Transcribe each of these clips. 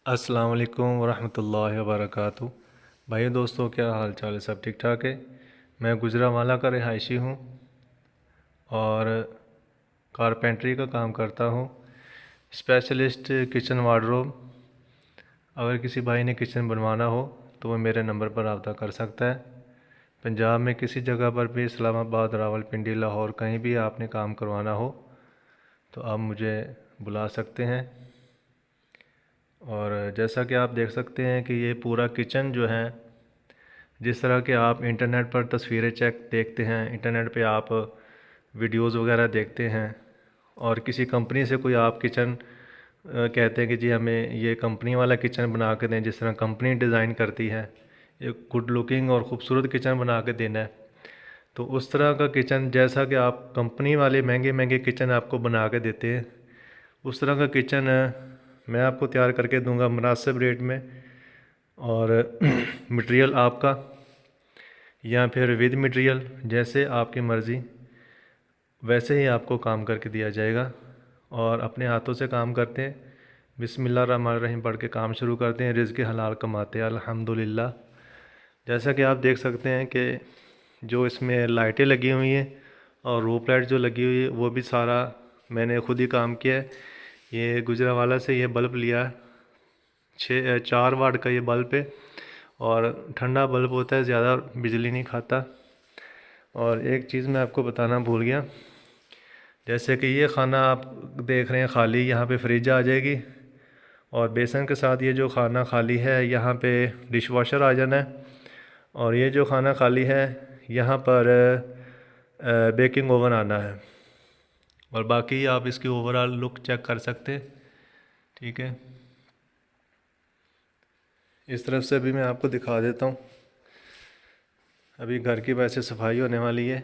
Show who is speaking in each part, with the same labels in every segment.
Speaker 1: अस्सलाम वालेकुम वरहमतुल्लाहि वबरकातुहू। भाई दोस्तों, क्या हाल चाल है? सब ठीक ठाक है। मैं गुजरांवाला का रिहायशी हूँ और कारपेंटरी का काम करता हूँ। Specialist kitchen wardrobe. अगर किसी भाई ने किचन बनवाना हो तो वो मेरे नंबर पर रब्ता कर सकता है। पंजाब में किसी जगह पर भी, इस्लामाबाद, रावलपिंडी, लाहौर, कहीं भी आपने काम करवाना हो तो आप मुझे बुला सकते हैं। और जैसा कि आप देख सकते हैं कि ये पूरा किचन जो है, जिस तरह के आप इंटरनेट पर तस्वीरें चेक देखते हैं, इंटरनेट पे आप वीडियोस वगैरह देखते हैं और किसी कंपनी से कोई आप किचन कहते हैं कि जी हमें ये कंपनी वाला किचन बना के दें, जिस तरह कंपनी डिज़ाइन करती है, एक गुड लुकिंग और ख़ूबसूरत किचन बना के देना है, तो उस तरह का किचन जैसा कि आप कंपनी वाले महंगे महंगे किचन आपको बना के देते हैं, उस तरह का किचन मैं आपको तैयार करके दूंगा मुनासिब रेट में। और मटेरियल आपका या फिर विद मटेरियल, जैसे आपकी मर्ज़ी वैसे ही आपको काम करके दिया जाएगा। और अपने हाथों से काम करते हैं, बिस्मिल्लाह रहमान रहीम पढ़ के काम शुरू करते हैं, रिज़्क़ हलाल कमाते हैं अल्हम्दुलिल्लाह। जैसा कि आप देख सकते हैं कि जो इसमें लाइटें लगी हुई हैं और रूप लाइट जो लगी हुई है वो भी सारा मैंने खुद ही काम किया है। ये गुजरांवाला से ये बल्ब लिया है, 4 वाट का ये बल्ब है और ठंडा बल्ब होता है, ज़्यादा बिजली नहीं खाता। और एक चीज़ मैं आपको बताना भूल गया, जैसे कि ये खाना आप देख रहे हैं खाली, यहाँ पे फ्रिज आ जाएगी और बेसन के साथ ये जो खाना खाली है यहाँ पे डिश वॉशर आ जाना है। और ये जो खाना खाली है यहाँ पर बेकिंग ओवन आना है। और बाकी आप इसकी ओवरऑल लुक चेक कर सकते हैं, ठीक है। इस तरफ से भी मैं आपको दिखा देता हूँ। अभी घर की वैसे सफाई होने वाली है,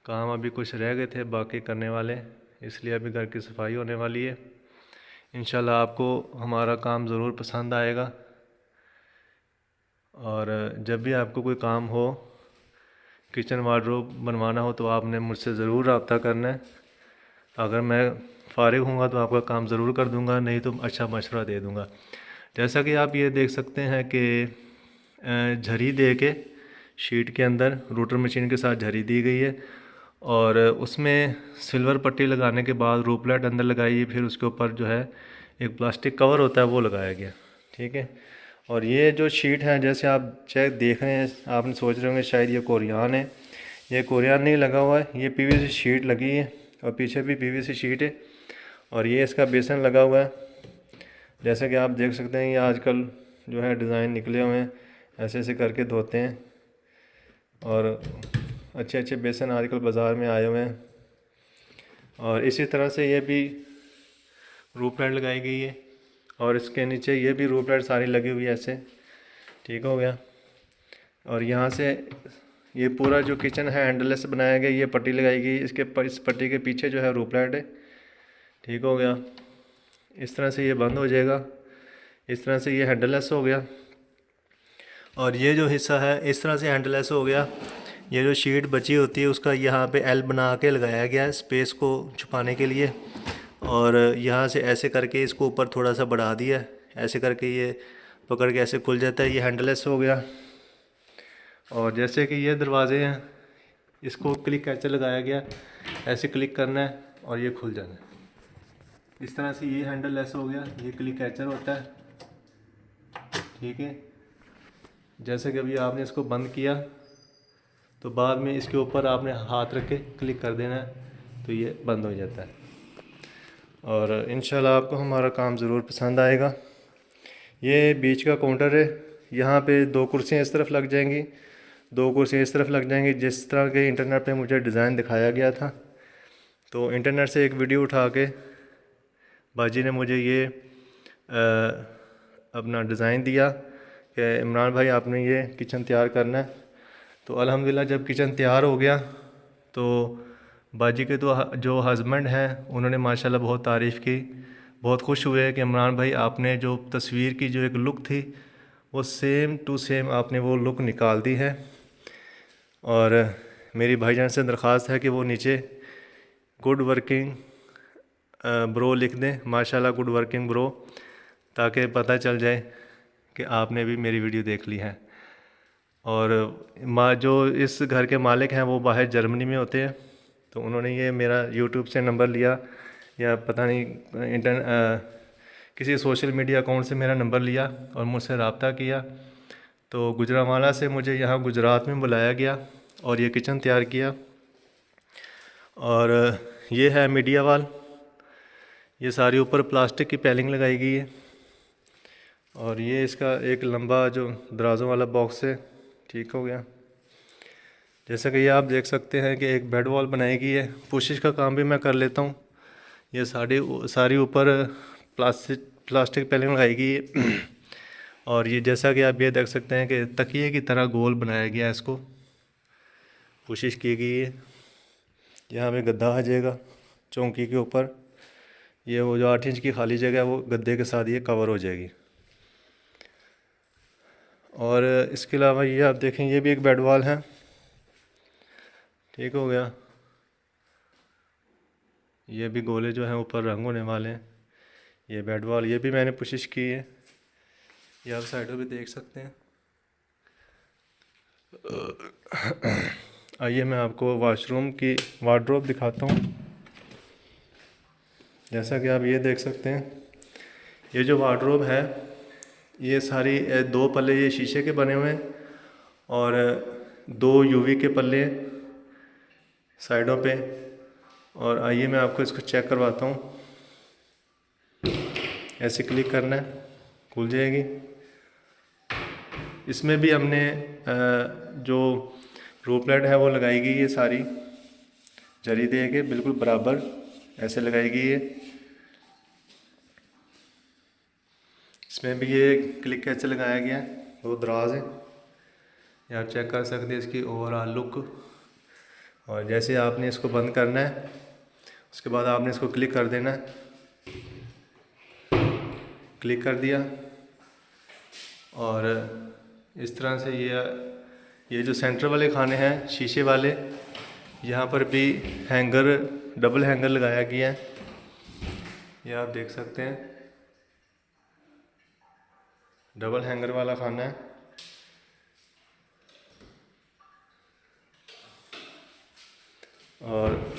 Speaker 1: काम अभी कुछ रह गए थे बाकी करने वाले, इसलिए अभी घर की सफाई होने वाली है। इंशाल्लाह आपको हमारा काम ज़रूर पसंद आएगा। और जब भी आपको कोई काम हो, किचन वार्डरोब बनवाना हो, तो आपने मुझसे ज़रूर रब्ता करना है। अगर मैं फ़ारिग हूँगा तो आपका काम ज़रूर कर दूँगा, नहीं तो अच्छा मशवरा दे दूँगा। जैसा कि आप ये देख सकते हैं कि झरी दे के शीट के अंदर रूटर मशीन के साथ झरी दी गई है और उसमें सिल्वर पट्टी लगाने के बाद रूप लाइट अंदर लगाई है, फिर उसके ऊपर जो है एक प्लास्टिक कवर होता है वो लगाया गया, ठीक है। और ये जो शीट है, जैसे आप चेक देख रहे हैं, आपने सोच रहे होंगे शायद ये कोरियान है। ये कोरियान नहीं लगा हुआ है, ये पीवीसी शीट लगी है और पीछे भी पीवीसी शीट है और ये इसका बेसन लगा हुआ है। जैसे कि आप देख सकते हैं, ये आजकल जो है डिज़ाइन निकले हुए हैं, ऐसे ऐसे करके धोते हैं और अच्छे अच्छे बेसन आजकल बाज़ार में आए हुए हैं। और इसी तरह से ये भी रूप लाइट लगाई गई है और इसके नीचे ये भी रूप लाइट सारी लगी हुई है, ऐसे ठीक हो गया। और यहाँ से ये पूरा जो किचन है हैंडललेस बनाया गया, ये पट्टी लगाई गई, इस पट्टी के पीछे जो है रूप लाइट है, ठीक हो गया। इस तरह से ये बंद हो जाएगा, इस तरह से ये हैंडललेस हो गया। और ये जो हिस्सा है इस तरह से हैंडललेस हो गया। ये जो शीट बची होती है उसका यहाँ पे एल बना के लगाया गया है स्पेस को छुपाने के लिए। और यहाँ से ऐसे करके इसको ऊपर थोड़ा सा बढ़ा दिया, ऐसे करके ये पकड़ के ऐसे खुल जाता है, ये हैंडललेस हो गया। और जैसे कि ये दरवाजे हैं, इसको क्लिक कैचर लगाया गया, ऐसे क्लिक करना है और ये खुल जाना है। इस तरह से ये हैंडललेस हो गया, ये क्लिक कैचर होता है, ठीक है। जैसे कि अभी आपने इसको बंद किया तो बाद में इसके ऊपर आपने हाथ रख के क्लिक कर देना है तो ये बंद हो जाता है। और इंशाल्लाह आपको हमारा काम ज़रूर पसंद आएगा। ये बीच का काउंटर है, यहाँ पे 2 कुर्सियाँ इस तरफ लग जाएंगी, 2 कुर्सियाँ इस तरफ लग जाएंगी, जिस तरह के इंटरनेट पे मुझे डिज़ाइन दिखाया गया था। तो इंटरनेट से एक वीडियो उठा के बाजी ने मुझे ये अपना डिज़ाइन दिया कि इमरान भाई आपने ये किचन तैयार करना है। तो अल्हम्दुलिल्लाह जब किचन तैयार हो गया तो बाजी के तो जो हस्बैंड हैं उन्होंने माशाल्लाह बहुत तारीफ़ की, बहुत खुश हुए कि इमरान भाई आपने जो तस्वीर की जो एक लुक थी वो सेम टू सेम आपने वो लुक निकाल दी है। और मेरी भाईजान से दरख्वास्त है कि वो नीचे गुड वर्किंग ब्रो लिख दें, माशाल्लाह गुड वर्किंग ब्रो, ताकि पता चल जाए कि आपने भी मेरी वीडियो देख ली है। और जो इस घर के मालिक हैं वो बाहर जर्मनी में होते हैं, तो उन्होंने ये मेरा यूट्यूब से नंबर लिया या पता नहीं किसी सोशल मीडिया अकाउंट से मेरा नंबर लिया और मुझसे रब्ता किया। तो गुजरांवाला से मुझे यहाँ गुजरात में बुलाया गया और ये किचन तैयार किया। और ये है मीडिया वाल, ये सारी ऊपर प्लास्टिक की पैलिंग लगाई गई है। और ये इसका एक लंबा जो दराजों वाला बॉक्स है, ठीक हो गया। जैसा कि ये आप देख सकते हैं कि एक बेड वॉल बनाई गई है। पुशिश का काम भी मैं कर लेता हूँ। ये सारी ऊपर प्लास्टिक पैलिंग लगाई गई है। और ये जैसा कि आप ये देख सकते हैं कि तकिए की तरह गोल बनाया गया है, इसको पुशिश की गई है। यहाँ पे गद्दा आ जाएगा चौकी के ऊपर, ये वो जो 8 इंच की खाली जगह है वो गद्दे के साथ ये कवर हो जाएगी। और इसके अलावा ये आप देखें, ये भी एक बेड वॉल है, ठीक हो गया। ये भी गोले जो हैं ऊपर रंग होने वाले हैं। ये बेड वॉल ये भी मैंने पुशिश की है, ये आप साइडों पे देख सकते हैं। आइए मैं आपको वॉशरूम की वार्डरोब दिखाता हूँ। जैसा कि आप ये देख सकते हैं, ये जो वार्डरोब है ये सारी 2 पल्ले ये शीशे के बने हुए हैं और 2 यूवी के पल्ले साइडों पे। और आइए मैं आपको इसको चेक करवाता हूँ। ऐसे क्लिक करना है, खुल जाएगी। इसमें भी हमने जो रूफ लाइट है वो लगाई गई है, सारी जरी दे के बिल्कुल बराबर ऐसे लगाई गई है। इसमें भी ये क्लिक कैसे लगाया गया है, वो दराज है, ये आप चेक कर सकते हैं इसकी ओवरऑल लुक। और जैसे आपने इसको बंद करना है उसके बाद आपने इसको क्लिक कर देना है। क्लिक कर दिया और इस तरह से ये जो सेंटर वाले खाने हैं शीशे वाले, यहाँ पर भी हैंगर, डबल हैंगर लगाया गया है, ये आप देख सकते हैं। डबल हैंगर वाला खाना है। और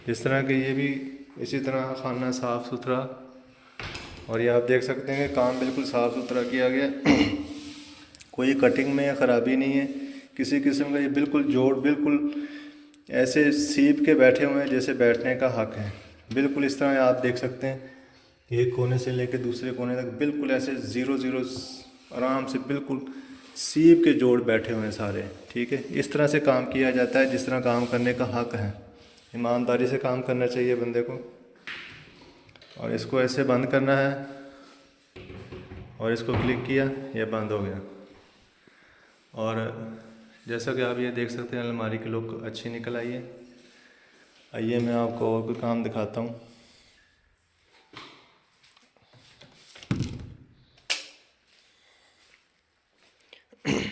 Speaker 1: इस तरह के ये भी इसी तरह खाना साफ़ सुथरा। और ये आप देख सकते हैं कि काम बिल्कुल साफ़ सुथरा किया गया। कोई कटिंग में या ख़राबी नहीं है किसी किस्म का। ये बिल्कुल जोड़ बिल्कुल ऐसे सीप के बैठे हुए हैं जैसे बैठने का हक है। बिल्कुल इस तरह आप देख सकते हैं, एक कोने से लेकर दूसरे कोने तक बिल्कुल ऐसे 0-0 आराम से बिल्कुल सीप के जोड़ बैठे हुए हैं सारे, ठीक है। इस तरह से काम किया जाता है जिस तरह काम करने का हक है। ईमानदारी से काम करना चाहिए बंदे को। और इसको ऐसे बंद करना है और इसको क्लिक किया, ये बंद हो गया। और जैसा कि आप ये देख सकते हैं अलमारी की लुक अच्छी निकल आई है। आइए मैं आपको और कोई काम दिखाता हूँ।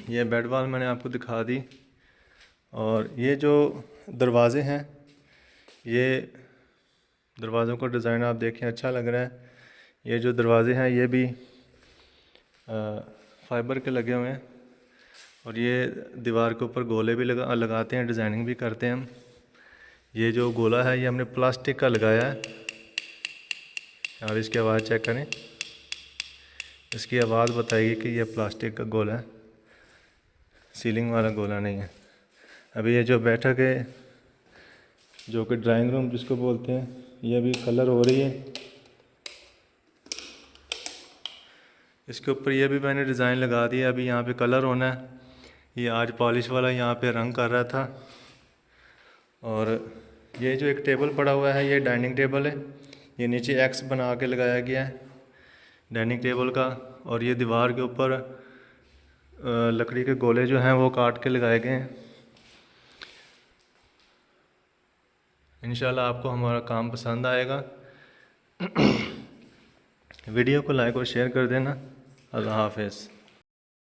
Speaker 1: ये बेड वॉल मैंने आपको दिखा दी। और ये जो दरवाज़े हैं, ये दरवाज़ों का डिज़ाइन आप देखें अच्छा लग रहा है। ये जो दरवाज़े हैं ये भी फाइबर के लगे हुए हैं। और ये दीवार के ऊपर गोले भी लगाते हैं, डिज़ाइनिंग भी करते हैं हम। ये जो गोला है ये हमने प्लास्टिक का लगाया है। और इसकी आवाज़ चेक करें, इसकी आवाज़ बताएगी कि ये प्लास्टिक का गोला है, सीलिंग वाला गोला नहीं है। अभी ये जो बैठक है जो कि ड्राइंग रूम जिसको बोलते हैं, ये अभी कलर हो रही है। इसके ऊपर ये भी मैंने डिज़ाइन लगा दिया। अभी यहाँ पे कलर होना है। ये आज पॉलिश वाला यहाँ पे रंग कर रहा था। और ये जो एक टेबल पड़ा हुआ है ये डाइनिंग टेबल है। ये नीचे एक्स बना के लगाया गया है डाइनिंग टेबल का। और ये दीवार के ऊपर लकड़ी के गोले जो हैं वो काट के लगाए गए हैं। इंशाल्लाह आपको हमारा काम पसंद आएगा। वीडियो को लाइक और शेयर कर देना। अल्लाह हाफ़िज़।